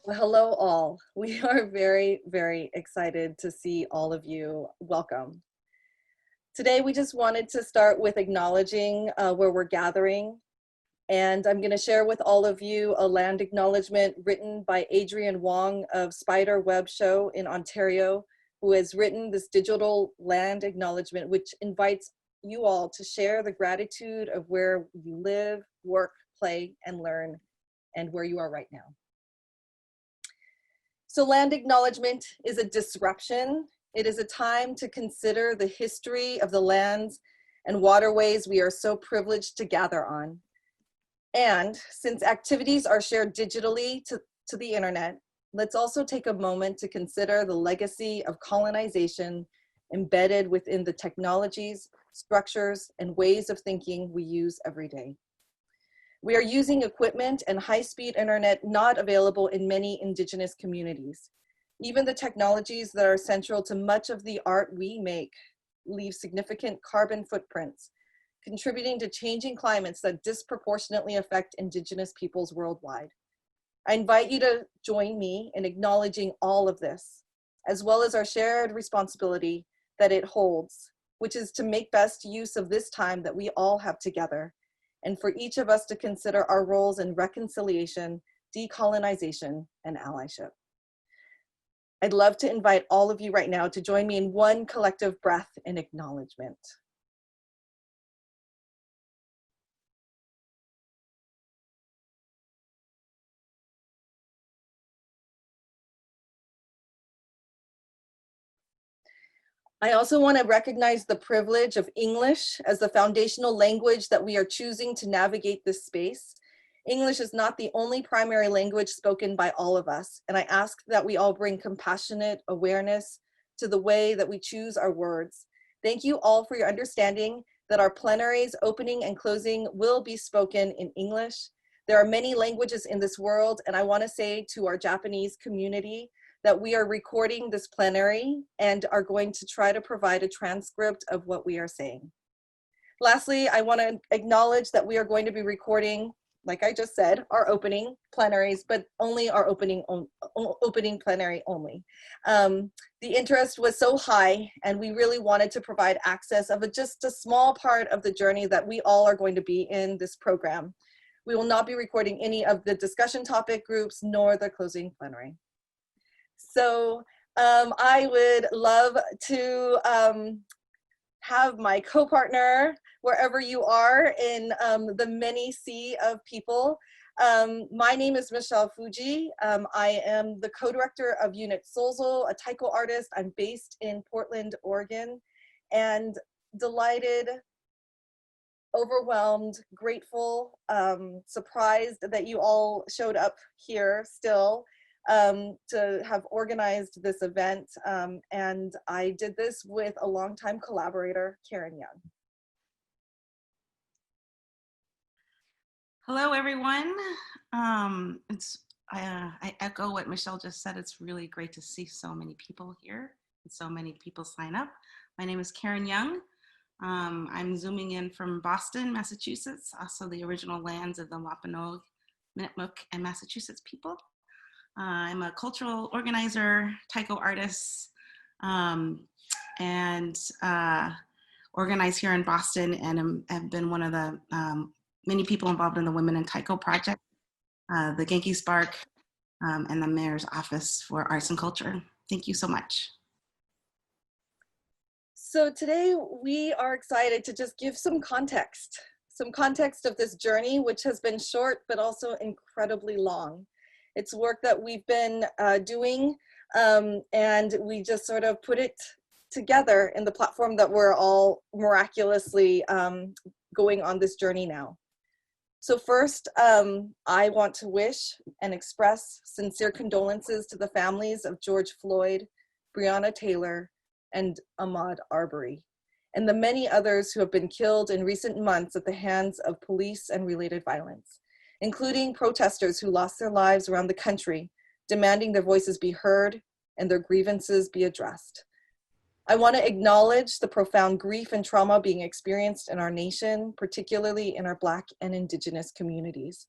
Well, hello all. We are very, very excited to see all of you. Welcome. Today, we just wanted to start with acknowledging where we're gathering. And I'm going to share with all of you a land acknowledgement written by Adrian Wong of Spider Web Show in Ontario, who has written this digital land acknowledgement, which invites you all to share the gratitude of where you live, work, play, and learn, and where you are right now. So land acknowledgement is a disruption. It is a time to consider the history of the lands and waterways we are so privileged to gather on. And since activities are shared digitally to the internet, let's also take a moment to consider the legacy of colonization embedded within the technologies, structures, and ways of thinking we use every day. We are using equipment and high-speed internet not available in many Indigenous communities. Even the technologies that are central to much of the art we make leave significant carbon footprints, contributing to changing climates that disproportionately affect Indigenous peoples worldwide. I invite you to join me in acknowledging all of this, as well as our shared responsibility that it holds, which is to make best use of this time that we all have together, and for each of us to consider our roles in reconciliation, decolonization, and allyship. I'd love to invite all of you right now to join me in one collective breath in acknowledgement. I also want to recognize the privilege of English as the foundational language that we are choosing to navigate this space. English is not the only primary language spoken by all of us, and I ask that we all bring compassionate awareness to the way that we choose our words. Thank you all for your understanding that our plenaries opening and closing will be spoken in English. There are many languages in this world, and I want to say to our Japanese community that we are recording this plenary and are going to try to provide a transcript of what we are saying. Lastly, I want to acknowledge that we are going to be recording, like I just said, our opening plenaries, but only our opening plenary only. The interest was so high, and we really wanted to provide access of just a small part of the journey that we all are going to be in this program. We will not be recording any of the discussion topic groups nor the closing plenary. So I would love to have my co-partner, wherever you are in the many sea of people. My name is Michelle Fujii. I am the co-director of Unit Soulsel, a Taiko artist. I'm based in Portland, Oregon, and delighted, overwhelmed, grateful, surprised that you all showed up here still. To have organized this event, and I did this with a longtime collaborator, Karen Young. Hello, everyone. I echo what Michelle just said. It's really great to see so many people here and so many people sign up. My name is Karen Young. I'm zooming in from Boston, Massachusetts, also the original lands of the Wampanoag, Minnetmook, and Massachusetts people. I'm a cultural organizer, Taiko artist, and organize here in Boston, and have been one of the many people involved in the Women in Taiko project, the Genki Spark, and the Mayor's Office for Arts and Culture. Thank you so much. So today we are excited to just give some context of this journey, which has been short, but also incredibly long. It's work that we've been doing, and we just sort of put it together in the platform that we're all miraculously going on this journey now. So first, I want to wish and express sincere condolences to the families of George Floyd, Breonna Taylor, and Ahmaud Arbery, and the many others who have been killed in recent months at the hands of police and related violence, including protesters who lost their lives around the country, demanding their voices be heard and their grievances be addressed. I want to acknowledge the profound grief and trauma being experienced in our nation, particularly in our Black and Indigenous communities.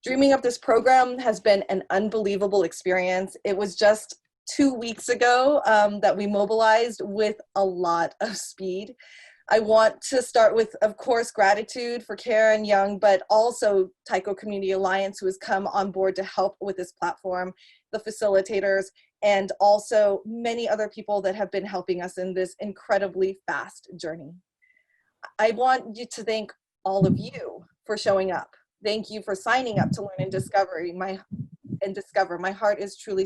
Dreaming up this program has been an unbelievable experience. It was just 2 weeks ago that we mobilized with a lot of speed. I want to start with, of course, gratitude for Karen Young, but also Taiko Community Alliance, who has come on board to help with this platform, the facilitators, and also many other people that have been helping us in this incredibly fast journey. I want you to thank all of you for showing up. Thank you for signing up to learn and discover. My heart is truly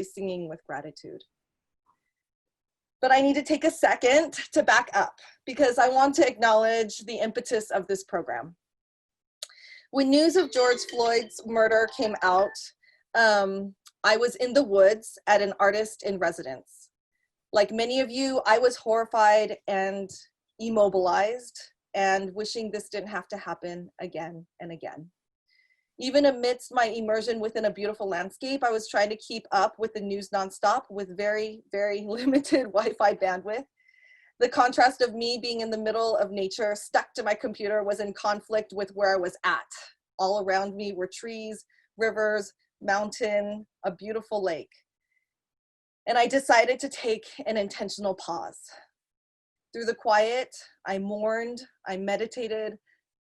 singing with gratitude. But I need to take a second to back up because I want to acknowledge the impetus of this program. When news of George Floyd's murder came out, I was in the woods at an artist in residence. Like many of you, I was horrified and immobilized and wishing this didn't have to happen again and again. Even amidst my immersion within a beautiful landscape, I was trying to keep up with the news nonstop with very, very limited Wi-Fi bandwidth. The contrast of me being in the middle of nature, stuck to my computer, was in conflict with where I was at. All around me were trees, rivers, mountain, a beautiful lake. And I decided to take an intentional pause. Through the quiet, I mourned, I meditated,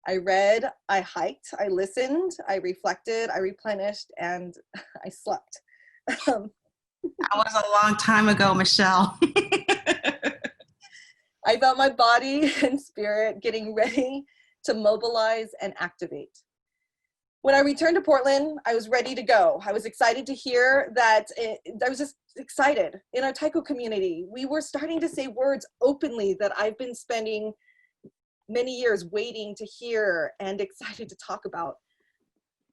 I read, I hiked, I listened, I reflected, I replenished, and I slept. That was a long time ago, Michelle. I felt my body and spirit getting ready to mobilize and activate. When I returned to Portland, I was ready to go. I was excited to hear that, I was just excited. In our Taiko community, we were starting to say words openly that I've been spending many years waiting to hear and excited to talk about.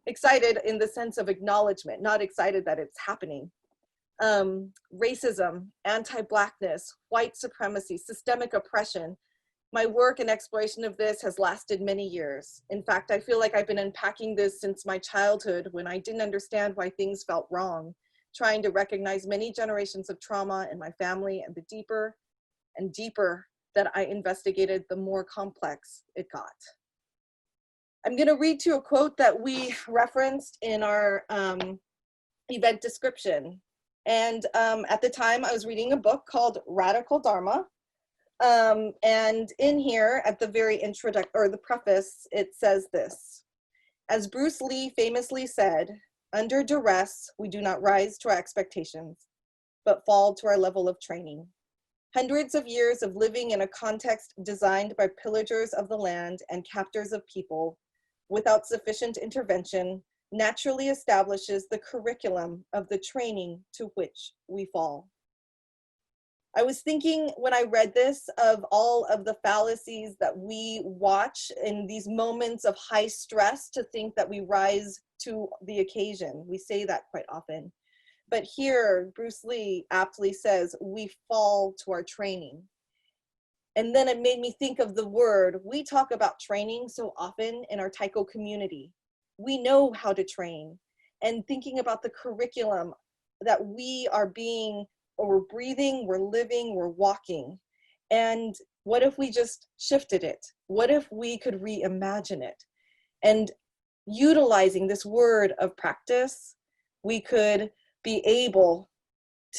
Excited in the sense of acknowledgement, not excited that it's happening. Racism, anti-Blackness, white supremacy, systemic oppression. My work and exploration of this has lasted many years. In fact, I feel like I've been unpacking this since my childhood when I didn't understand why things felt wrong, trying to recognize many generations of trauma in my family, and the deeper and deeper that I investigated, the more complex it got. I'm gonna read to you a quote that we referenced in our event description. And at the time I was reading a book called Radical Dharma. And in here at the very introduction, or the preface, it says this: as Bruce Lee famously said, under duress, we do not rise to our expectations, but fall to our level of training. Hundreds of years of living in a context designed by pillagers of the land and captors of people without sufficient intervention naturally establishes the curriculum of the training to which we fall. I was thinking when I read this of all of the fallacies that we watch in these moments of high stress to think that we rise to the occasion. We say that quite often. But here, Bruce Lee aptly says, we fall to our training. And then it made me think of the word. We talk about training so often in our Taiko community. We know how to train. And thinking about the curriculum that we are being, or we're breathing, we're living, we're walking. And what if we just shifted it? What if we could reimagine it? And utilizing this word of practice, we could be able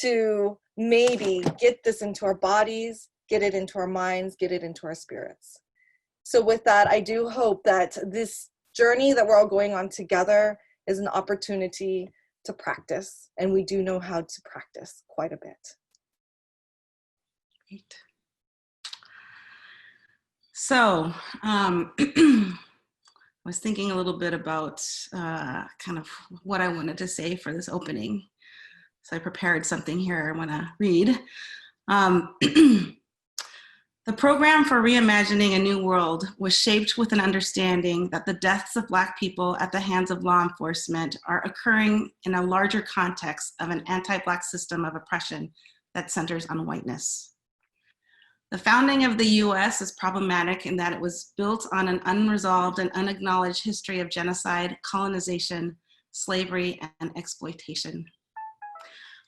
to maybe get this into our bodies, get it into our minds, get it into our spirits. So with that, I do hope that this journey that we're all going on together is an opportunity to practice, and we do know how to practice quite a bit. Great. So, I was thinking a little bit about kind of what I wanted to say for this opening. So I prepared something here I want to read. The program for reimagining a new world was shaped with an understanding that the deaths of Black people at the hands of law enforcement are occurring in a larger context of an anti-Black system of oppression that centers on whiteness. The founding of the US is problematic in that it was built on an unresolved and unacknowledged history of genocide, colonization, slavery, and exploitation.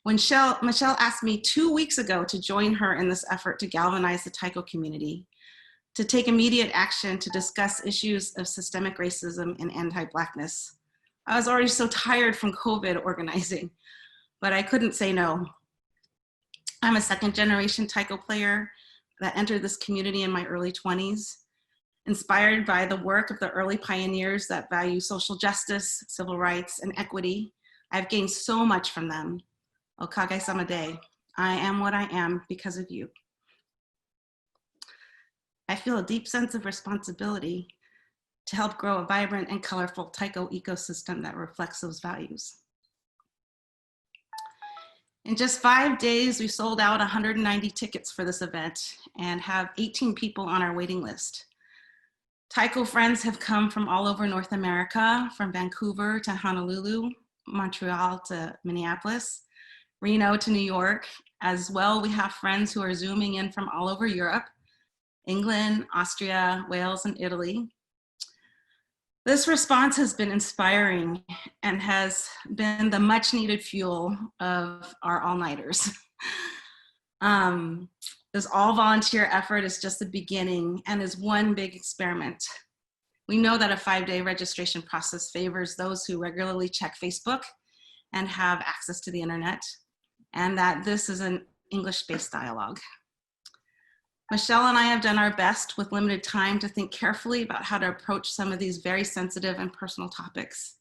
When Michelle asked me 2 weeks ago to join her in this effort to galvanize the Taiko community, to take immediate action to discuss issues of systemic racism and anti-Blackness. I was already so tired from COVID organizing, but I couldn't say no. I'm a second-generation Taiko player that entered this community in my early 20s, inspired by the work of the early pioneers that value social justice, civil rights, and equity. I've gained so much from them. Okage-sama de. I am what I am because of you. I feel a deep sense of responsibility to help grow a vibrant and colorful Taiko ecosystem that reflects those values. In just 5 days, we sold out 190 tickets for this event and have 18 people on our waiting list. Taiko friends have come from all over North America, from Vancouver to Honolulu, Montreal to Minneapolis, Reno to New York. As well, we have friends who are Zooming in from all over Europe, England, Austria, Wales, and Italy. This response has been inspiring and has been the much needed fuel of our all-nighters. This all-volunteer effort is just the beginning and is one big experiment. We know that a 5-day registration process favors those who regularly check Facebook and have access to the internet, and that this is an English-based dialogue. Michelle and I have done our best with limited time to think carefully about how to approach some of these very sensitive and personal topics.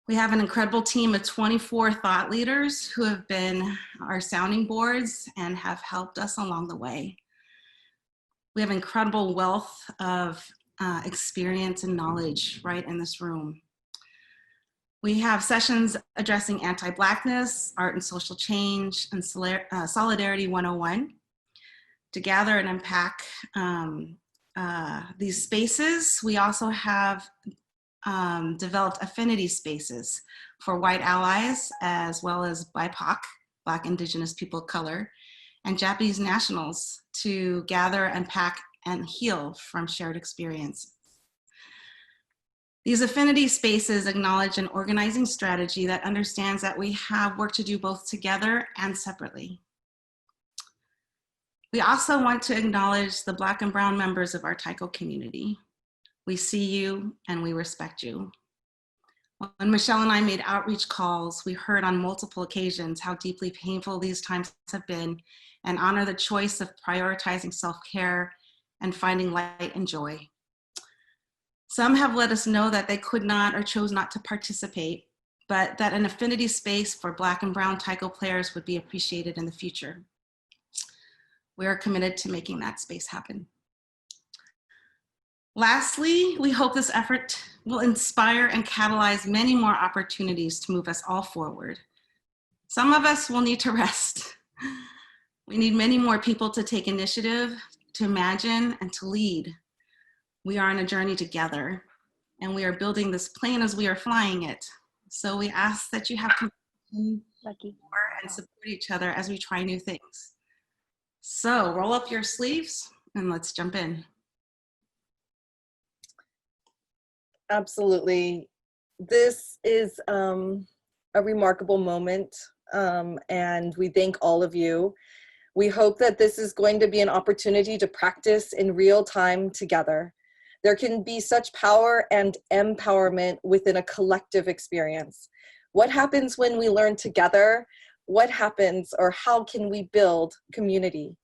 We have an incredible team of 24 thought leaders who have been our sounding boards and have helped us along the way. We have incredible wealth of experience and knowledge right in this room. We have sessions addressing anti-Blackness, art and social change, and Solidarity 101. To gather and unpack these spaces, we also have developed affinity spaces for white allies, as well as BIPOC, Black, Indigenous people of color, and Japanese nationals to gather, unpack, and heal from shared experience. These affinity spaces acknowledge an organizing strategy that understands that we have work to do both together and separately. We also want to acknowledge the Black and Brown members of our Taiko community. We see you and we respect you. When Michelle and I made outreach calls, we heard on multiple occasions how deeply painful these times have been and honor the choice of prioritizing self-care and finding light and joy. Some have let us know that they could not or chose not to participate, but that an affinity space for Black and Brown Taiko players would be appreciated in the future. We are committed to making that space happen. Lastly, we hope this effort will inspire and catalyze many more opportunities to move us all forward. Some of us will need to rest. We need many more people to take initiative, to imagine, and to lead. We are on a journey together, and we are building this plane as we are flying it. So we ask that you have compassion and support each other as we try new things. So roll up your sleeves and let's jump in. Absolutely. This is a remarkable moment, and we thank all of you. We hope that this is going to be an opportunity to practice in real time together. There can be such power and empowerment within a collective experience. What happens when we learn together? What happens, or how can we build community?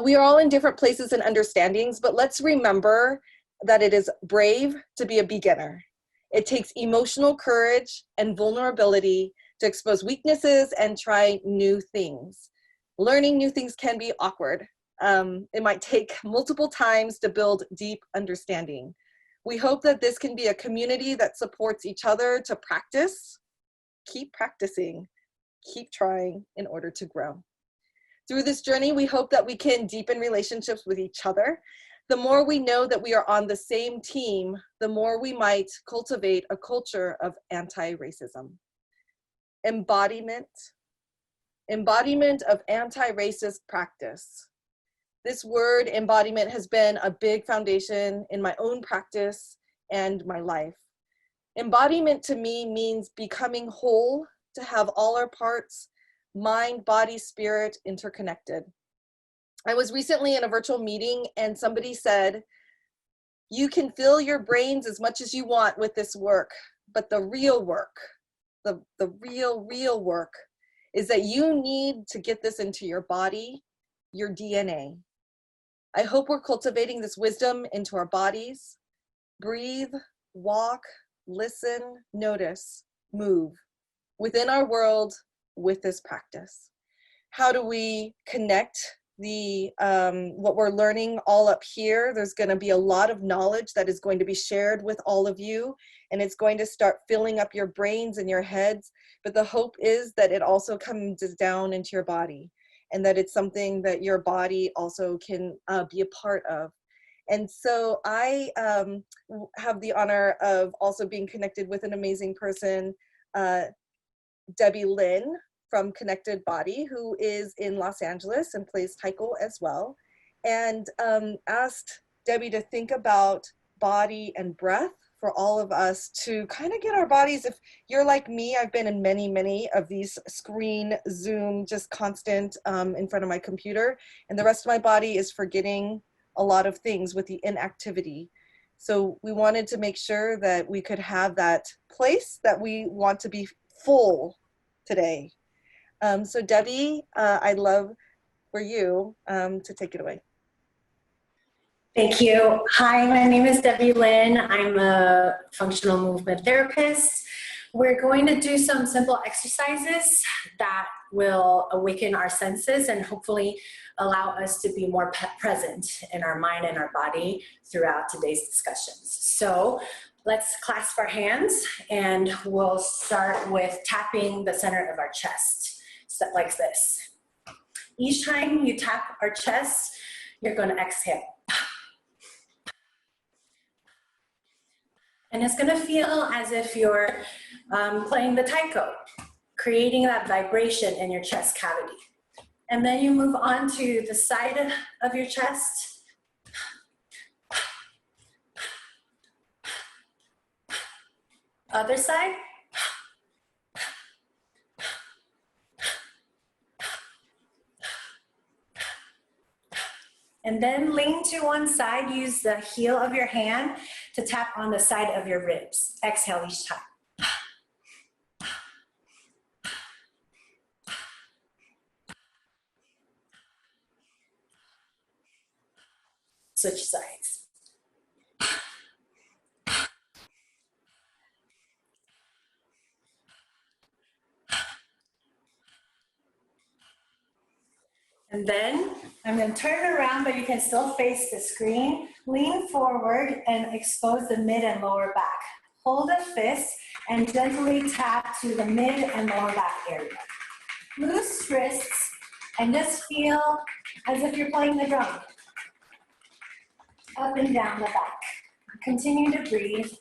We are all in different places and understandings, but let's remember that it is brave to be a beginner. It takes emotional courage and vulnerability to expose weaknesses and try new things. Learning new things can be awkward. It might take multiple times to build deep understanding. We hope that this can be a community that supports each other to practice, keep practicing, keep trying in order to grow. Through this journey, we hope that we can deepen relationships with each other. The more we know that we are on the same team, the more we might cultivate a culture of anti-racism. Embodiment of anti-racist practice. This word, embodiment, has been a big foundation in my own practice and my life. Embodiment to me means becoming whole, to have all our parts, mind, body, spirit, interconnected. I was recently in a virtual meeting and somebody said, you can fill your brains as much as you want with this work, but the real work, the real work is that you need to get this into your body, your DNA. I hope we're cultivating this wisdom into our bodies. Breathe, walk, listen, notice, move within our world with this practice. How do we connect the what we're learning all up here? There's going to be a lot of knowledge that is going to be shared with all of you, and it's going to start filling up your brains and your heads. But the hope is that it also comes down into your body, and that it's something that your body also can be a part of. And so I have the honor of also being connected with an amazing person, Debbie Lynn from Connected Body, who is in Los Angeles and plays Taiko as well, and asked Debbie to think about body and breath for all of us to kind of get our bodies. If you're like me, I've been in many of these screen, Zoom, just constant in front of my computer, and the rest of my body is forgetting a lot of things with the inactivity. So we wanted to make sure that we could have that place that we want to be full today. So Debbie, I'd love for you to take it away. Thank you. Hi, my name is Debbie Lynn. I'm a functional movement therapist. We're going to do some simple exercises that will awaken our senses and hopefully allow us to be more present in our mind and our body throughout today's discussions. So let's clasp our hands and we'll start with tapping the center of our chest, step like this. Each time you tap our chest, you're going to exhale. And it's going to feel as if you're playing the taiko, creating that vibration in your chest cavity. And then you move on to the side of your chest. Other side. And then lean to one side, use the heel of your hand to tap on the side of your ribs. Exhale each time. Switch sides. And then I'm going to turn around, but you can still face the screen. Lean forward and expose the mid and lower back. Hold a fist and gently tap to the mid and lower back area. Loose wrists and just feel as if you're playing the drum. Up and down the back. Continue to breathe.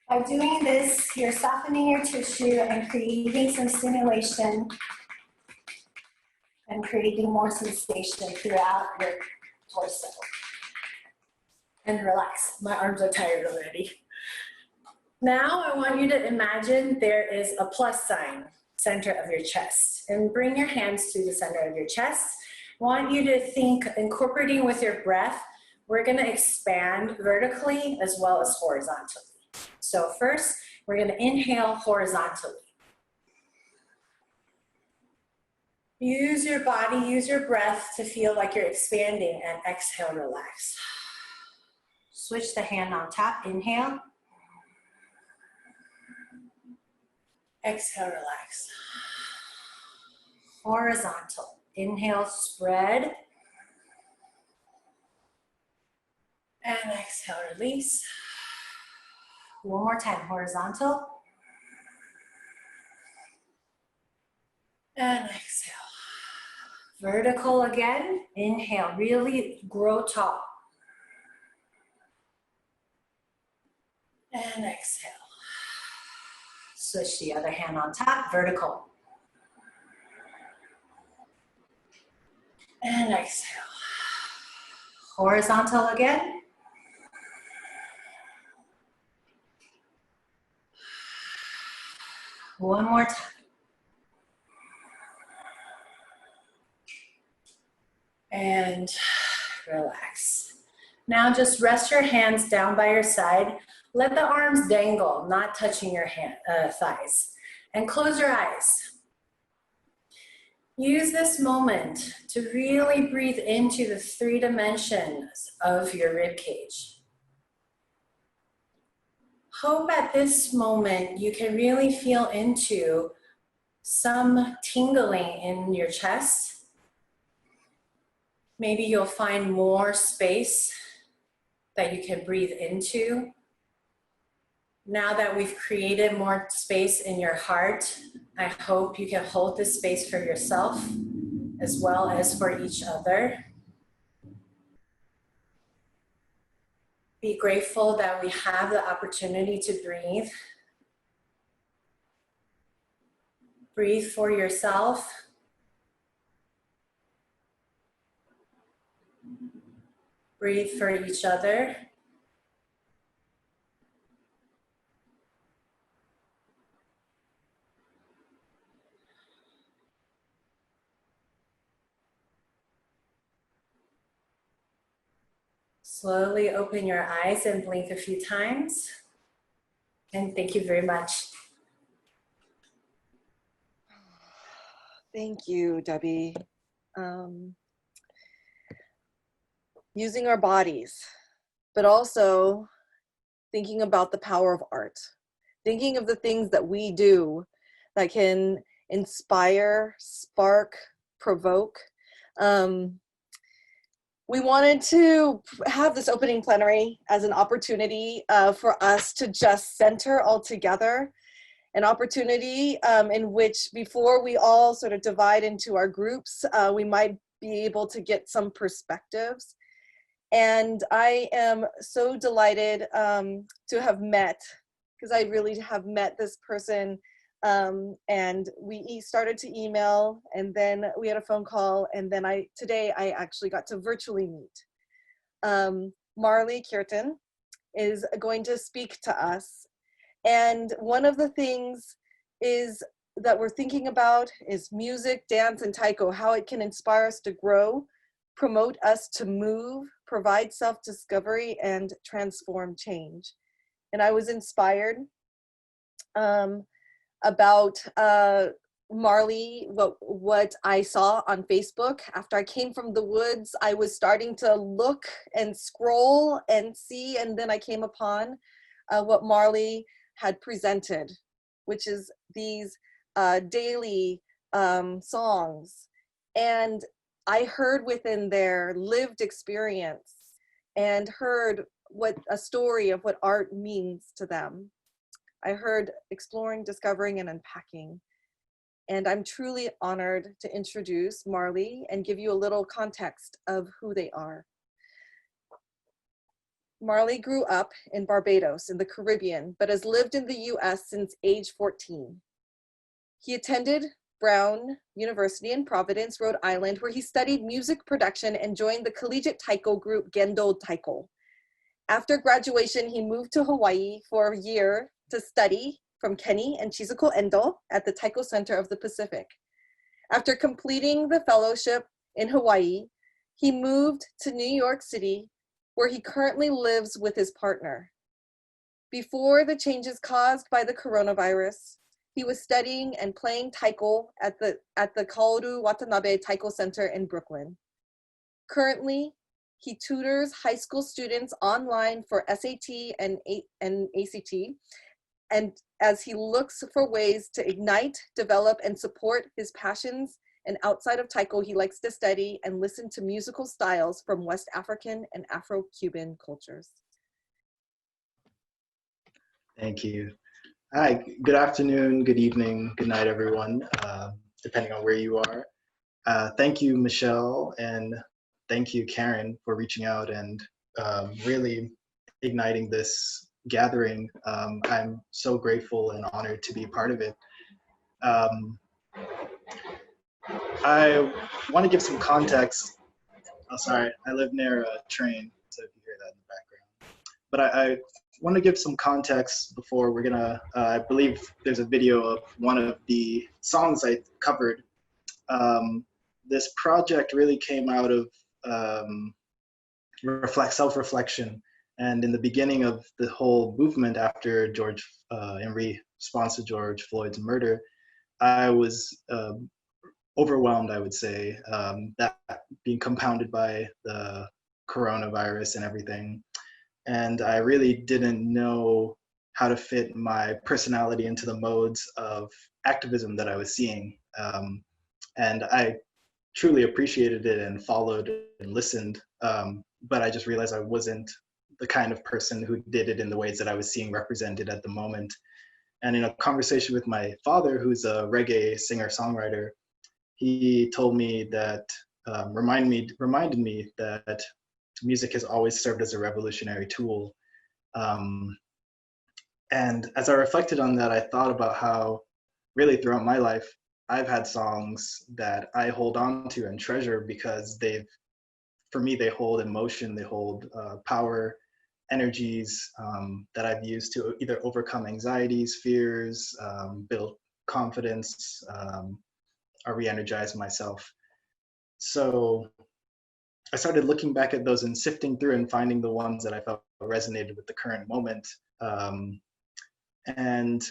By doing this, you're softening your tissue and creating some stimulation and creating more sensation throughout your torso. And relax. My arms are tired already. Now I want you to imagine there is a plus sign, center of your chest. And bring your hands to the center of your chest. I want you to think, incorporating with your breath, we're going to expand vertically as well as horizontally. So first, we're going to inhale horizontally. Use your body, use your breath to feel like you're expanding, and exhale, relax. Switch the hand on top, inhale. Exhale, relax. Horizontal, inhale, spread. And exhale, release. One more time, horizontal. And exhale. Vertical again. Inhale, really grow tall. And exhale. Switch the other hand on top, vertical. And exhale. Horizontal again. One more time. And relax. Now just rest your hands down by your side. Let the arms dangle, not touching your thighs. And close your eyes. Use this moment to really breathe into the 3 dimensions of your rib cage. Hope at this moment you can really feel into some tingling in your chest. Maybe you'll find more space that you can breathe into. Now that we've created more space in your heart, I hope you can hold this space for yourself as well as for each other. Be grateful that we have the opportunity to breathe. Breathe for yourself. Breathe for each other. Slowly open your eyes and blink a few times. And thank you very much. Thank you, Debbie. Using our bodies, but also thinking about the power of art, thinking of the things that we do that can inspire, spark, provoke. We wanted to have this opening plenary as an opportunity for us to just center all together, an opportunity in which before we all sort of divide into our groups, we might be able to get some perspectives. And I am so delighted to have met, because I really have met this person. And we started to email, and then we had a phone call, and then today I actually got to virtually meet. MARLEY KIRTON is going to speak to us. And one of the things that we're thinking about is music, dance, and taiko, how it can inspire us to grow, promote us to move, provide self-discovery, and transform change. And I was inspired about MARLEY, what I saw on Facebook. After I came from the woods, I was starting to look and scroll and see, and then I came upon what MARLEY had presented, which is these daily songs. And I heard within their lived experience and heard what a story of what art means to them. I heard exploring, discovering, and unpacking. And I'm truly honored to introduce MARLEY and give you a little context of who they are. MARLEY grew up in Barbados in the Caribbean, but has lived in the US since age 14. He attended Brown University in Providence, Rhode Island, where he studied music production and joined the collegiate taiko group Gendo Taiko. After graduation, he moved to Hawaii for a year to study from Kenny and Chizuko Endo at the Taiko Center of the Pacific. After completing the fellowship in Hawaii, he moved to New York City, where he currently lives with his partner. Before the changes caused by the coronavirus, he was studying and playing taiko at the Kaoru Watanabe Taiko Center in Brooklyn. Currently, he tutors high school students online for SAT and ACT, and as he looks for ways to ignite, develop, and support his passions, and outside of taiko, he likes to study and listen to musical styles from West African and Afro-Cuban cultures. Thank you. Hi, good afternoon, good evening, good night, everyone, depending on where you are. Thank you, Michelle, and thank you, Karen, for reaching out and really igniting this gathering. I'm so grateful and honored to be part of it. I want to give some context. Oh, sorry, I live near a train, so if you hear that in the background. But I want to give some context before we're gonna, I believe there's a video of one of the songs I covered this project really came out of self-reflection. And in the beginning of the whole movement after in response to George Floyd's murder, I was overwhelmed, I would say, that being compounded by the coronavirus and everything. And I really didn't know how to fit my personality into the modes of activism that I was seeing. And I truly appreciated it and followed and listened, but I just realized I wasn't the kind of person who did it in the ways that I was seeing represented at the moment. And in a conversation with my father, who's a reggae singer-songwriter, he told me that, reminded me that music has always served as a revolutionary tool. And as I reflected on that, I thought about how really throughout my life, I've had songs that I hold on to and treasure because for me, they hold emotion, they hold power, energies that I've used to either overcome anxieties, fears, build confidence, or re-energize myself. So I started looking back at those and sifting through and finding the ones that I felt resonated with the current moment. And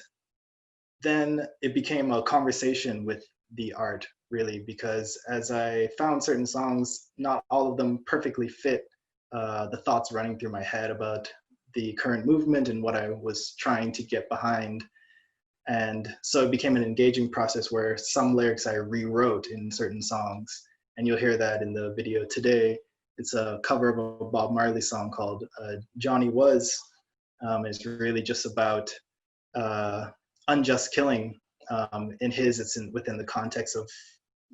then it became a conversation with the art, really, because as I found certain songs, not all of them perfectly fit the thoughts running through my head about the current movement and what I was trying to get behind. And so it became an engaging process where some lyrics I rewrote in certain songs, and you'll hear that in the video today. It's a cover of a Bob Marley song called Johnny Was. It's really just about unjust killing. It's within the context of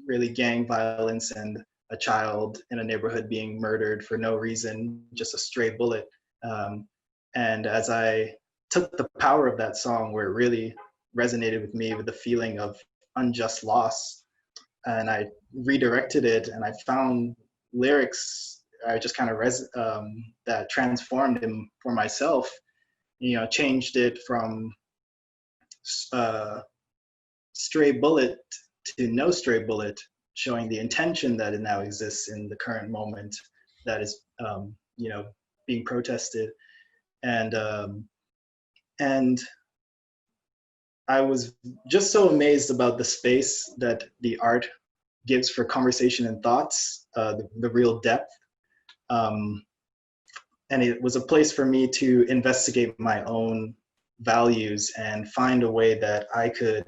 really gang violence and a child in a neighborhood being murdered for no reason, just a stray bullet. And as I took the power of that song, where it really resonated with me with the feeling of unjust loss, and I redirected it, and I found lyrics I just kind of that transformed him for myself, changed it from stray bullet to no stray bullet, showing the intention that it now exists in the current moment that is, being protested. And I was just so amazed about the space that the art gives for conversation and thoughts, the real depth. And it was a place for me to investigate my own values and find a way that I could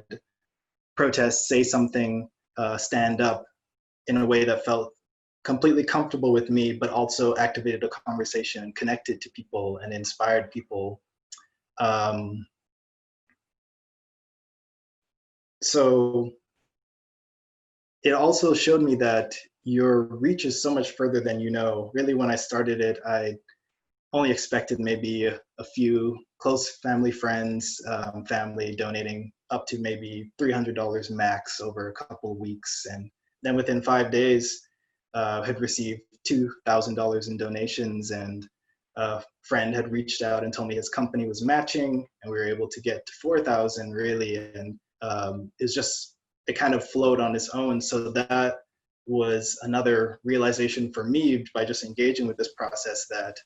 protest, say something, stand up in a way that felt completely comfortable with me, but also activated a conversation and connected to people and inspired people. So it also showed me that your reach is so much further than you know. Really, when I started it, I only expected maybe a few close family friends, family donating up to maybe $300 max over a couple of weeks. And then within 5 days, had received $2,000 in donations, and a friend had reached out and told me his company was matching, and we were able to get to 4,000 really. And it kind of flowed on its own. So that was another realization for me by just engaging with this process, that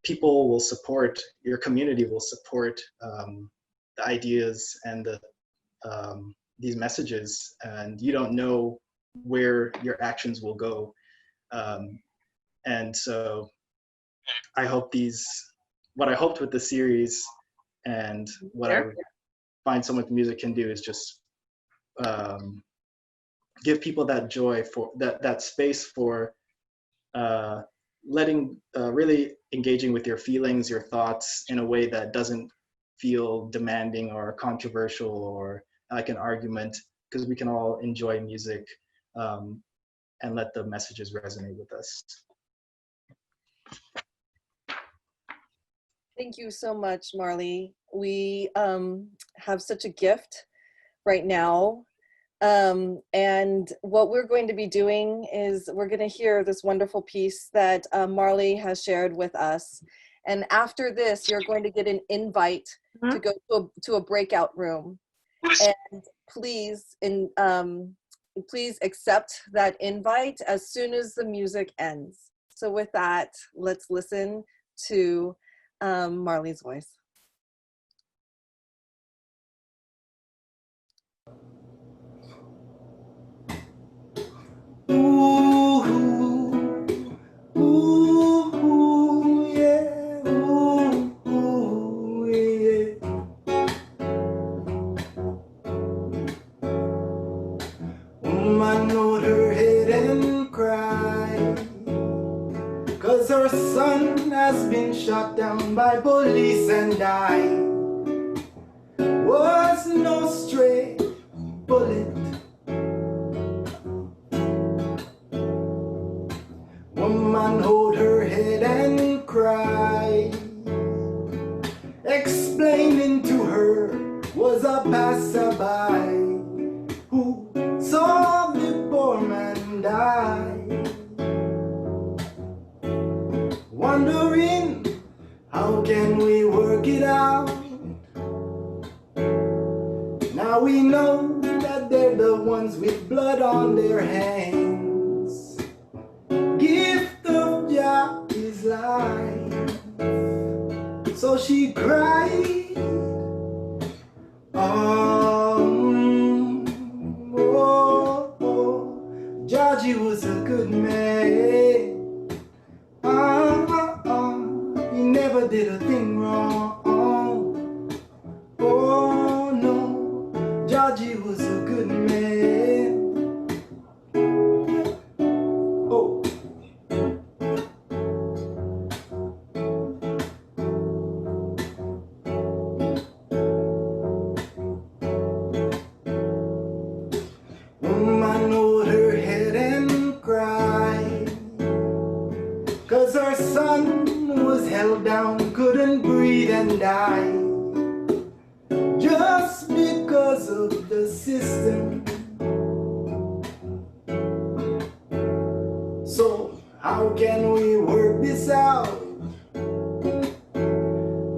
people will support, your community will support the ideas and these messages, and you don't know where your actions will go. And so I hope what I hoped with the series and what I find so much music can do is just give people that joy, for that space for really engaging with your feelings, your thoughts in a way that doesn't feel demanding or controversial or like an argument, because we can all enjoy music and let the messages resonate with us. Thank you so much, Marley. We have such a gift right now. And what we're going to be doing is we're going to hear this wonderful piece that Marley has shared with us. And after this, you're going to get an invite to go to a breakout room. And please please accept that invite as soon as the music ends. So with that, let's listen to Marley's voice. Woman nodded her head and cried, 'cause her son has been shot down by police and died. Was no stray bullet. Woman hold her head and cried, explaining to her was a passerby who saw the poor man die, wondering how can we work it out. Now we know that they're the ones with blood on their hands. Gift of Jah is life. So she cried, Jaji was a good man. He never did a thing wrong. Oh no, Jaji was a good man. Oh. Woman hold her head and cried, 'cause her son was held down, couldn't breathe and died, just because of the system. So how can we work this out?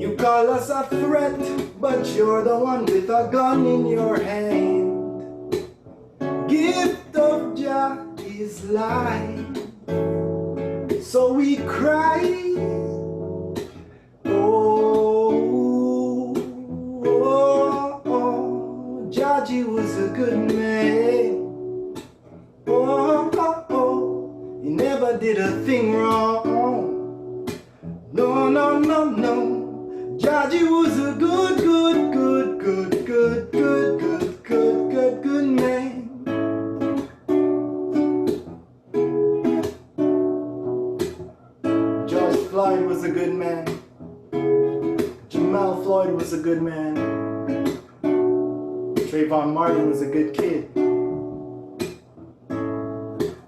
You call us a threat, but you're the one with a gun in your hand. Gift of Jah is life. So we cry, Jaji was a good man. He never did a thing wrong. No, no, no, no. Jaji was a good man. George Floyd was a good man. Jamal Floyd was a good man. Trayvon Martin was a good kid.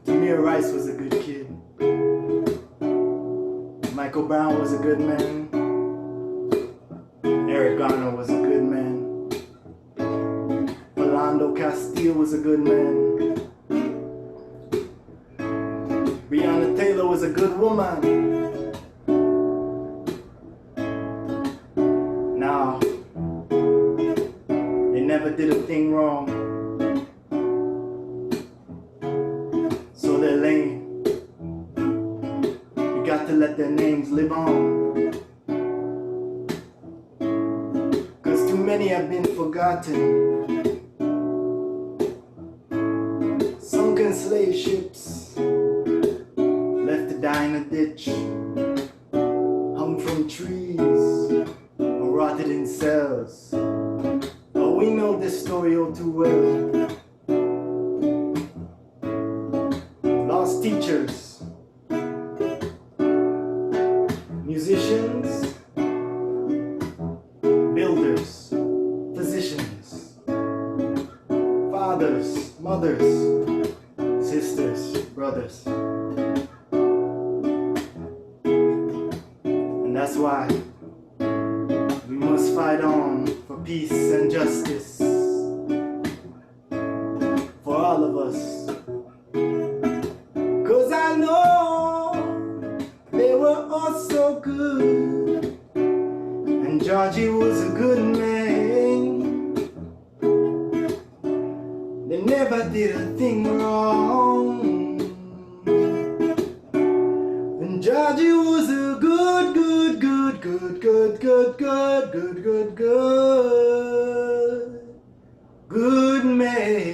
Tamir Rice was a good kid. Michael Brown was a good man. Eric Garner was a good man. Philando Castile was a good man. Breonna Taylor was a good woman. Now, they never did a thing wrong. So they're lame. You got to let their names live on. 'Cause too many have been forgotten. Sunken slave ships left to die in a ditch, hung from trees or rotted in cells. Oh, we know this story all too well. Lost teachers, musicians, builders, physicians, fathers, mothers, sisters, brothers. And that's why we must fight on for peace and justice for all of us. 'Cause I know they were all so good, and Georgie was a good man. They never did a thing wrong. And Georgie was a good man.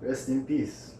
Rest in peace.